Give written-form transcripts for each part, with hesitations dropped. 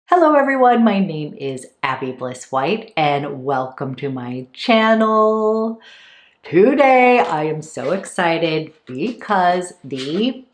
Hello everyone, my name is Abby Bliss White and welcome to my channel. Today I am so excited because the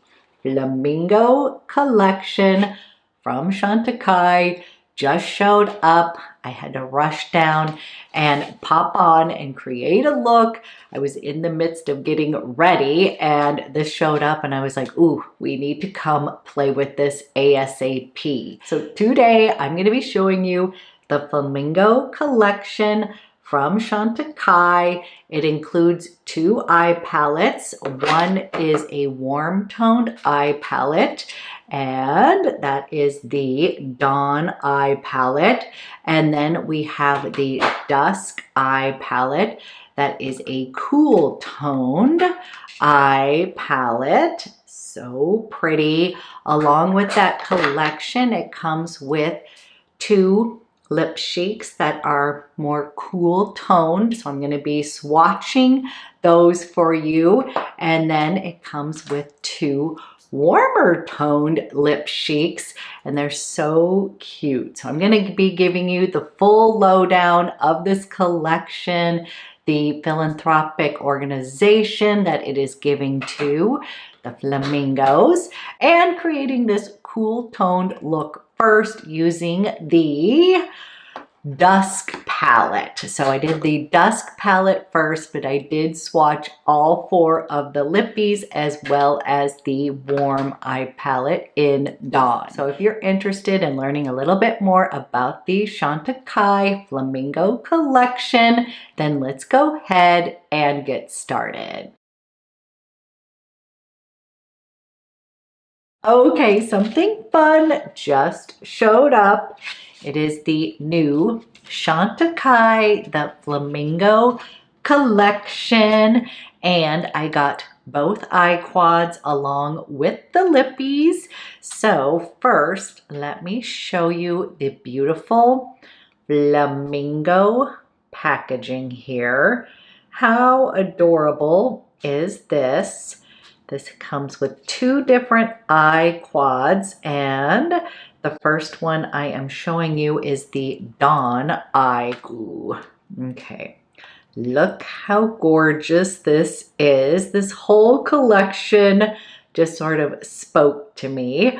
Flamingo collection from Chantecaille just showed up. I had to rush down and pop on and create a look. I was in the midst of getting ready and this showed up and I was like, ooh, we need to come play with this ASAP. So today I'm going to be showing you the Flamingo collection from Chantecaille. It includes two eye palettes. One is a warm toned eye palette, and that is the Dawn eye palette. And then we have the Dusk eye palette. That is a cool toned eye palette. So pretty. Along with that collection, it comes with two lip cheeks that are more cool toned. So I'm going to be swatching those for you. And then it comes with two warmer toned lip cheeks and they're so cute. So I'm going to be giving you the full lowdown of this collection, the philanthropic organization that it is giving to the flamingos, and creating this cool toned look first using the Dusk palette. So I did the Dusk palette first, but I did swatch all four of the lippies as well as the warm eye palette in Dawn. So if you're interested in learning a little bit more about the Chantecaille Flamingo collection, then let's go ahead and get started. Okay, something fun just showed up. It is the new Chantecaille, the Flamingo collection, and I got both eye quads along with the lippies. So first, let me show you the beautiful flamingo packaging here. How adorable is this? This comes with two different eye quads, and the first one I am showing you is the Dawn eye. Ooh, okay. Look how gorgeous this is. This whole collection just sort of spoke to me.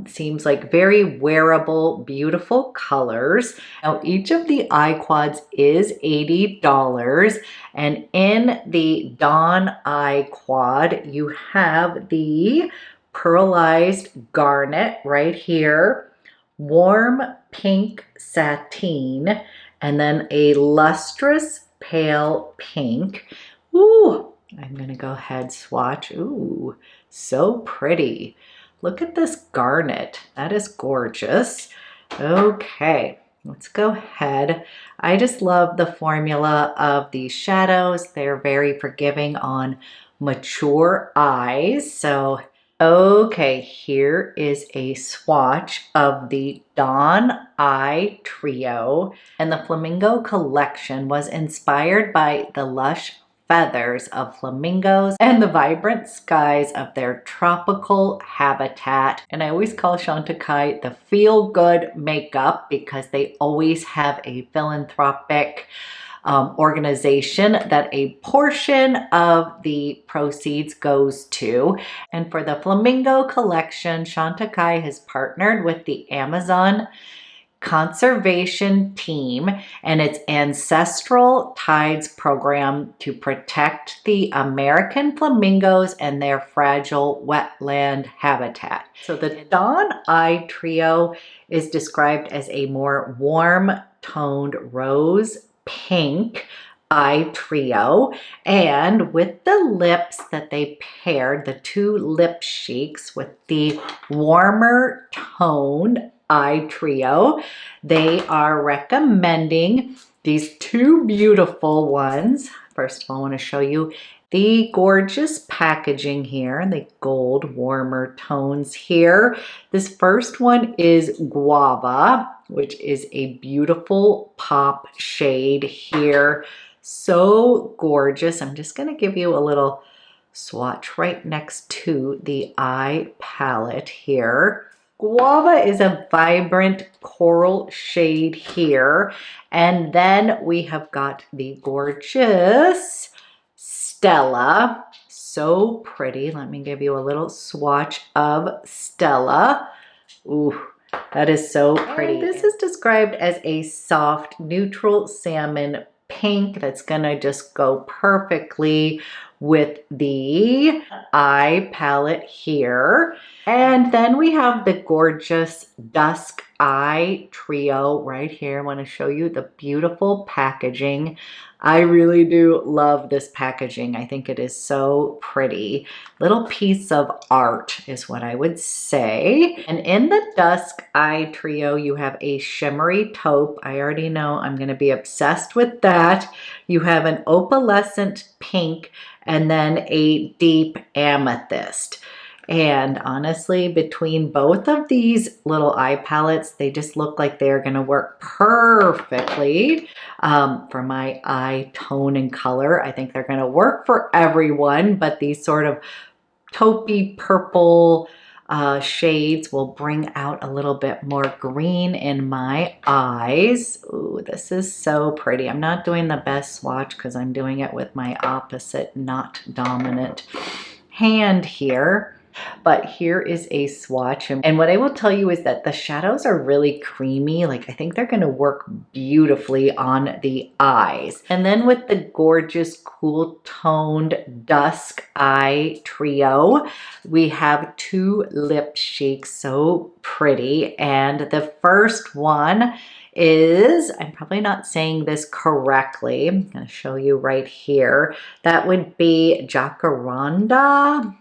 Seems like very wearable, beautiful colors. Now, each of the eye quads is $80. And in the Dawn eye quad, you have the pearlized garnet right here, warm pink sateen, and then a lustrous pale pink. Ooh, I'm gonna go ahead swatch. Ooh, so pretty. Look at this garnet. That is gorgeous. Okay, let's go ahead. I just love the formula of these shadows. They're very forgiving on mature eyes. So, okay, here is a swatch of the Dawn Eye Trio. And the Flamingo collection was inspired by the lush feathers of flamingos and the vibrant skies of their tropical habitat. And I always call Chantecaille the feel-good makeup because they always have a philanthropic organization that a portion of the proceeds goes to. And for the Flamingo collection, Chantecaille has partnered with the Amazon conservation team and its Ancestral Tides program to protect the American flamingos and their fragile wetland habitat. So the Dawn Eye Trio is described as a more warm toned rose pink eye trio, and with the lips that they paired, the two lip cheeks with the warmer toned eye trio, they are recommending these two beautiful ones. First of all, I want to show you the gorgeous packaging here, the gold warmer tones here. This first one is Guava, which is a beautiful pop shade here. So gorgeous. I'm just going to give you a little swatch right next to the eye palette here. Guava is a vibrant coral shade here. And then we have got the gorgeous Stella. So pretty. Let me give you a little swatch of Stella. Ooh, that is so pretty. And this is described as a soft, neutral salmon pink that's gonna just go perfectly with the eye palette here. And then we have the gorgeous Dusk Eye Trio right here. I want to show you the beautiful packaging. I really do love this packaging. I think it is so pretty. Little piece of art is what I would say. And in the Dusk Eye Trio, you have a shimmery taupe. I already know I'm going to be obsessed with that. You have an opalescent pink and then a deep amethyst. And honestly, between both of these little eye palettes, they just look like they're gonna work perfectly for my eye tone and color. I think they're gonna work for everyone, but these sort of taupey purple shades will bring out a little bit more green in my eyes. Ooh, this is so pretty. I'm not doing the best swatch because I'm doing it with my opposite, not dominant hand here. But here is a swatch. And what I will tell you is that the shadows are really creamy. Like, I think they're going to work beautifully on the eyes. And then with the gorgeous cool toned Dusk Eye Trio, we have two lip cheeks. So pretty. And the first one is, I'm probably not saying this correctly. I'm going to show you right here. That would be Jacaranda.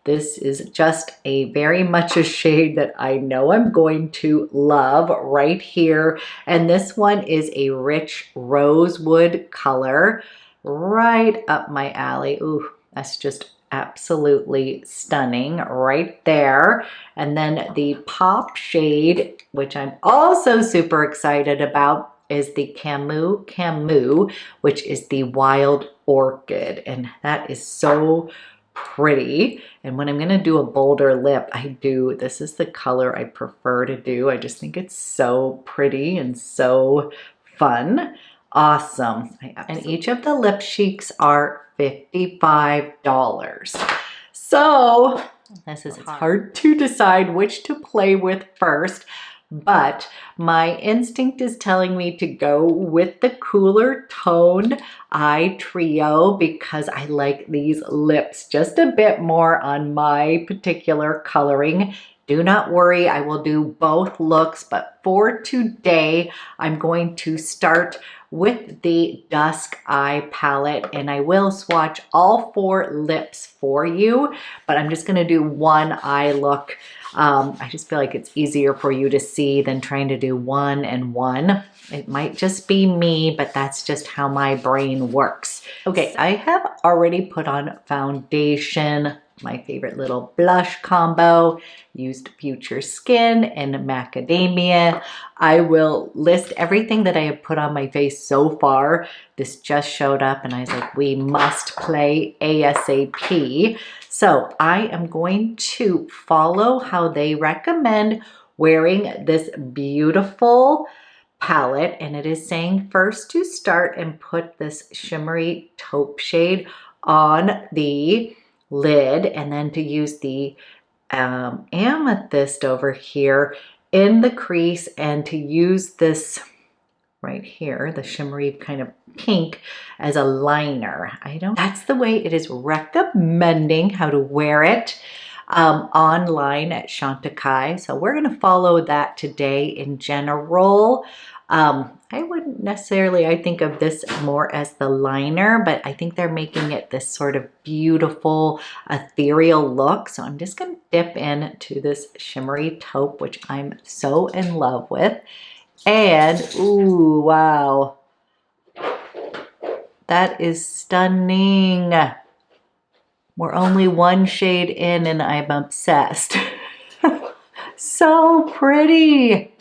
This is just a very much a shade that I know I'm going to love right here. And this one is a rich rosewood color, right up my alley. Ooh, that's just absolutely stunning right there. And then the pop shade, which I'm also super excited about, is the Camus, which is the Wild Orchid. And that is so pretty. And when I'm going to do a bolder lip, this is the color I prefer to do. I just think it's so pretty and so fun. Awesome. And each of the lip cheeks are $55. So this is hard to decide which to play with first, but my instinct is telling me to go with the cooler toned eye trio because I like these lips just a bit more on my particular coloring. Do not worry, I will do both looks, but for today, I'm going to start with the Dusk Eye palette, and I will swatch all 4 lips for you, but I'm just gonna do one eye look. I just feel like it's easier for you to see than trying to do one and one. It might just be me, but that's just how my brain works. Okay, I have already put on foundation, my favorite little blush combo, used Future Skin and Macadamia. I will list everything that I have put on my face so far. This just showed up and I was like, we must play ASAP. So I am going to follow how they recommend wearing this beautiful palette, and it is saying first to start and put this shimmery taupe shade on the lid, and then to use the amethyst over here in the crease, and to use this right here, the shimmery kind of pink, as a liner. That's the way it is recommending how to wear it online at Chantecaille. So we're going to follow that today in general. I wouldn't necessarily, I think of this more as the liner, but I think they're making it this sort of beautiful, ethereal look. So I'm just going to dip into this shimmery taupe, which I'm so in love with. And, ooh, wow. That is stunning. We're only one shade in and I'm obsessed. So pretty.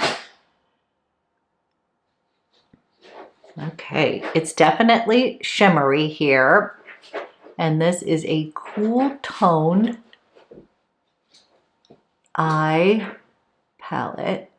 Okay, it's definitely shimmery here. And this is a cool toned eye palette.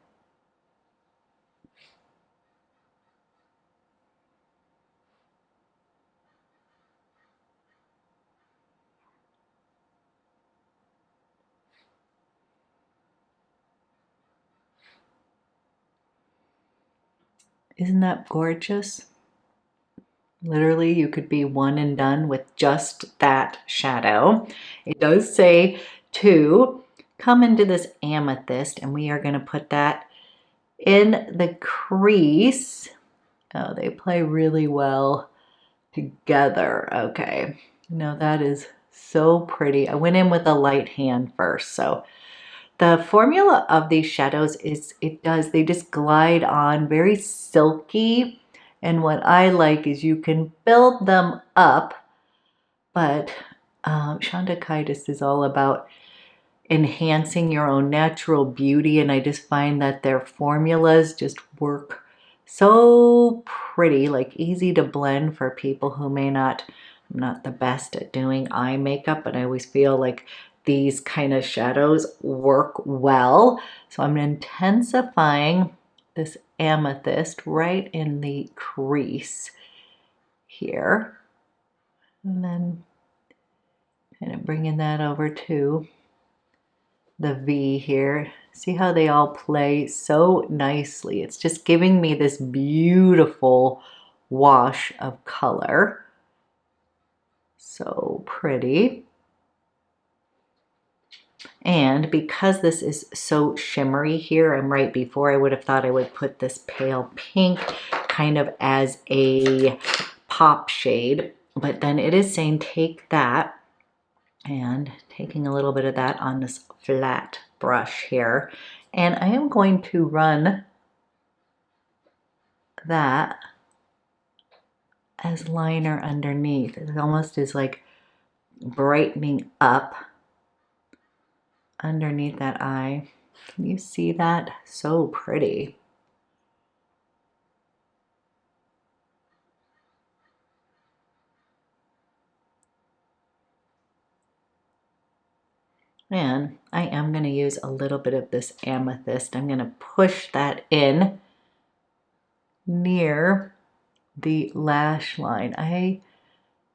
Isn't that gorgeous? Literally, you could be one and done with just that shadow. It does say to come into this amethyst, and we are going to put that in the crease. Oh, they play really well together. Okay, now that is so pretty. I went in with a light hand first, so the formula of these shadows is they just glide on very silky. And what I like is you can build them up, but Chantecaille just is all about enhancing your own natural beauty. And I just find that their formulas just work so pretty, like easy to blend for people who may not, I'm not the best at doing eye makeup, but I always feel like these kind of shadows work well. So I'm intensifying this amethyst right in the crease here. And then kind of bringing that over to the V here. See how they all play so nicely. It's just giving me this beautiful wash of color. So pretty. And because this is so shimmery here, and right before I would have thought I would put this pale pink kind of as a pop shade, but then it is saying take that, and taking a little bit of that on this flat brush here, and I am going to run that as liner underneath. It almost is like brightening up underneath that eye. Can you see that? So pretty. And I am going to use a little bit of this amethyst. I'm going to push that in near the lash line. I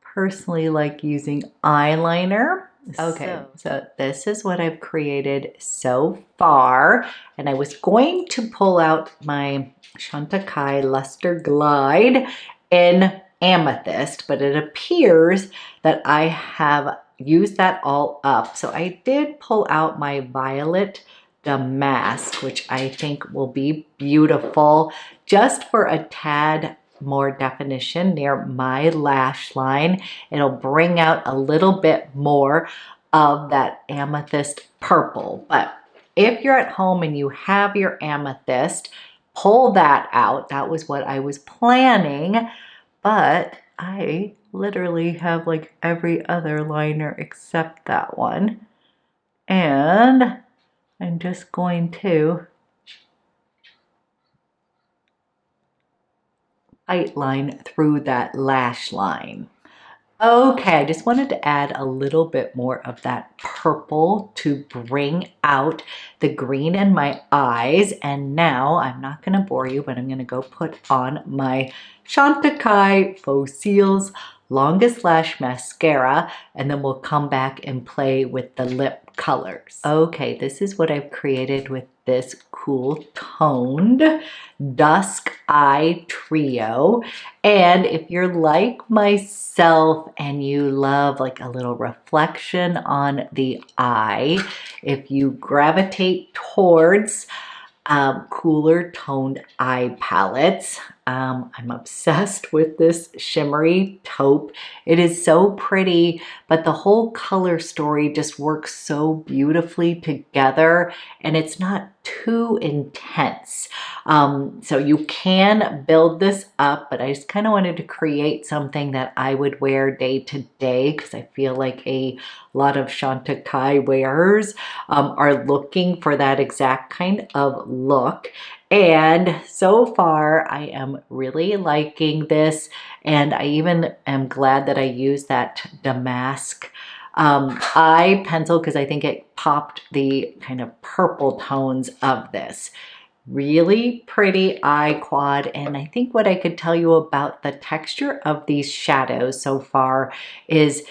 personally like using eyeliner. Okay, so this is what I've created so far. And I was going to pull out my Chantecaille Luster Glide in Amethyst, but it appears that I have used that all up. So I did pull out my Violet Damask, which I think will be beautiful just for a tad more definition near my lash line. It'll bring out a little bit more of that amethyst purple. But if you're at home and you have your amethyst, pull that out. That was what I was planning, but I literally have like every other liner except that one. And I'm just going to outline through that lash line. Okay, I just wanted to add a little bit more of that purple to bring out the green in my eyes. And now I'm not going to bore you, but I'm going to go put on my Chantecaille Faux Cils Longest Lash Mascara, and then we'll come back and play with the lip colors. Okay, this is what I've created with this cool toned Dusk Eye Trio. And if you're like myself and you love like a little reflection on the eye, if you gravitate towards cooler toned eye palettes, I'm obsessed with this shimmery taupe. It is so pretty, but the whole color story just works so beautifully together, and it's not too intense. So you can build this up, but I just kind of wanted to create something that I would wear day to day, because I feel like a lot of Chantecaille wearers are looking for that exact kind of look. And so far I am really liking this, and I even am glad that I used that Damask eye pencil because I think it popped the kind of purple tones of this. Really pretty eye quad, and I think what I could tell you about the texture of these shadows so far is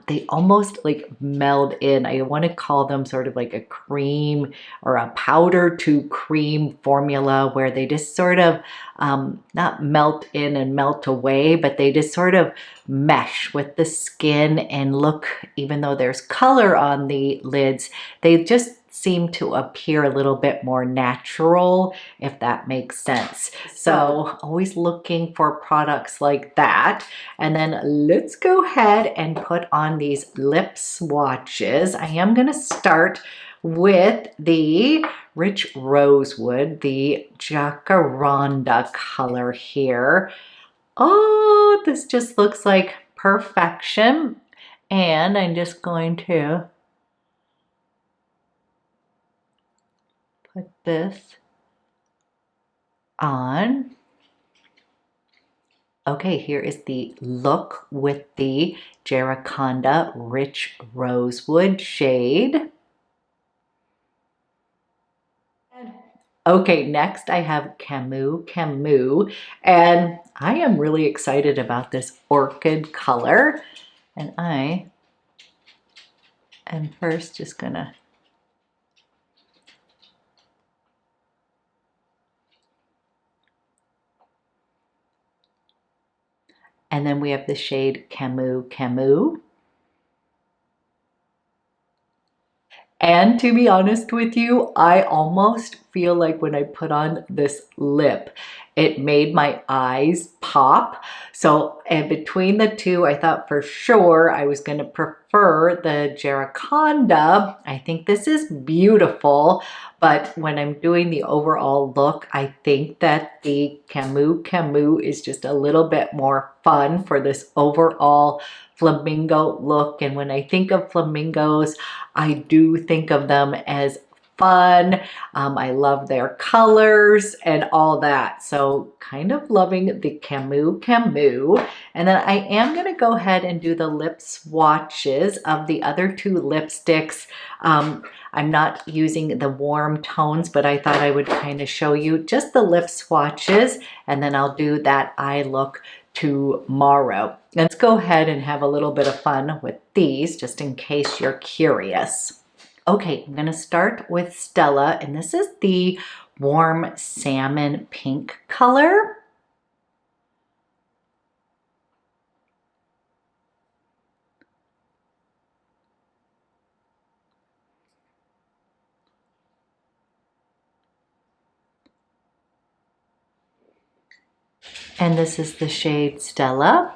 they almost like meld in. I want to call them sort of like a cream or a powder to cream formula where they just sort of not melt in and melt away, but they just sort of mesh with the skin and look, even though there's color on the lids, they just seem to appear a little bit more natural, if that makes sense. So always looking for products like that. And then let's go ahead and put on these lip swatches. I am going to start with the Rich Rosewood, the Jacaranda color here. Oh, this just looks like perfection. And I'm just going to put this on. Okay, here is the look with the Jacaranda Rich Rosewood shade. Okay, next I have Camus, and I am really excited about this orchid color. And I am first just gonna and then we have the shade Camus. And to be honest with you, I almost feel like when I put on this lip, it made my eyes pop. So, and between the two, I thought for sure I was going to prefer the Jacaranda. I think this is beautiful, but when I'm doing the overall look, I think that the Camus is just a little bit more fun for this overall flamingo look. And when I think of flamingos, I do think of them as fun. I love their colors and all that. So kind of loving the Camus. And then I am going to go ahead and do the lip swatches of the other two lipsticks. I'm not using the warm tones, but I thought I would kind of show you just the lip swatches, and then I'll do that eye look tomorrow. Let's go ahead and have a little bit of fun with these, just in case you're curious. Okay, I'm gonna start with Stella, and this is the warm salmon pink color. And this is the shade Stella.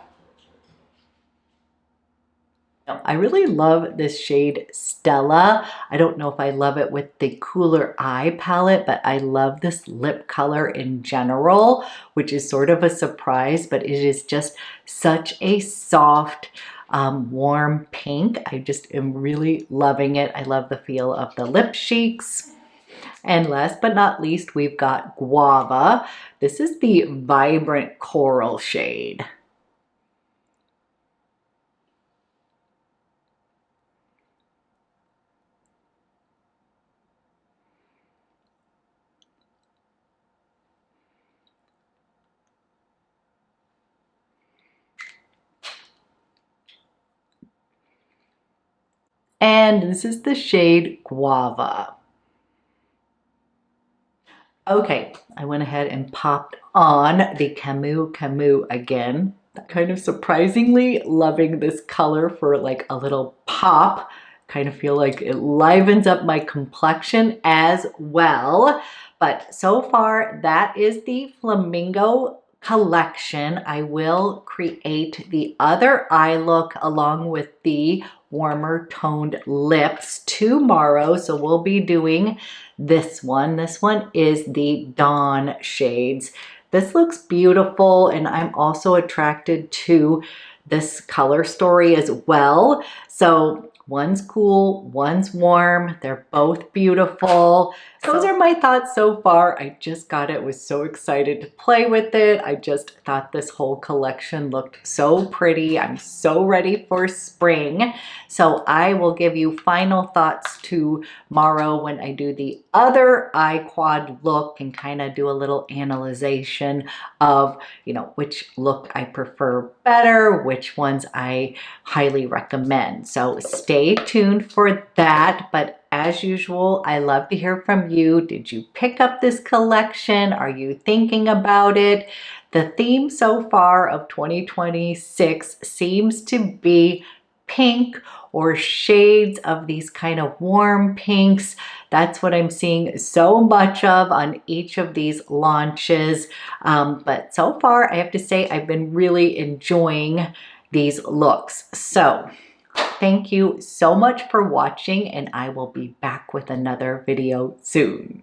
I really love this shade Stella. I don't know if I love it with the cooler eye palette, but I love this lip color in general, which is sort of a surprise, but it is just such a soft, warm pink. I just am really loving it. I love the feel of the lip cheeks. And last but not least, we've got Guava. This is the vibrant coral shade. And this is the shade Guava. Okay, I went ahead and popped on the Camus again. Kind of surprisingly loving this color for like a little pop. Kind of feel like it livens up my complexion as well. But so far, that is the Flamingo collection. I will create the other eye look along with the warmer toned lips tomorrow. So we'll be doing this one. This one is the Dawn shades. This looks beautiful, and I'm also attracted to this color story as well. So One's cool, one's warm. They're both beautiful. Those are my thoughts so far. I just got it, was so excited to play with it. I just thought this whole collection looked so pretty. I'm so ready for spring. So I will give you final thoughts tomorrow when I do the other eye quad look and kind of do a little analyzation of, you know, which look I prefer better, which ones I highly recommend. So stay tuned for that. But as usual, I love to hear from you. Did you pick up this collection? Are you thinking about it? The theme so far of 2026 seems to be pink or shades of these kind of warm pinks. That's what I'm seeing so much of on each of these launches. But so far, I have to say, I've been really enjoying these looks. So thank you so much for watching, and I will be back with another video soon.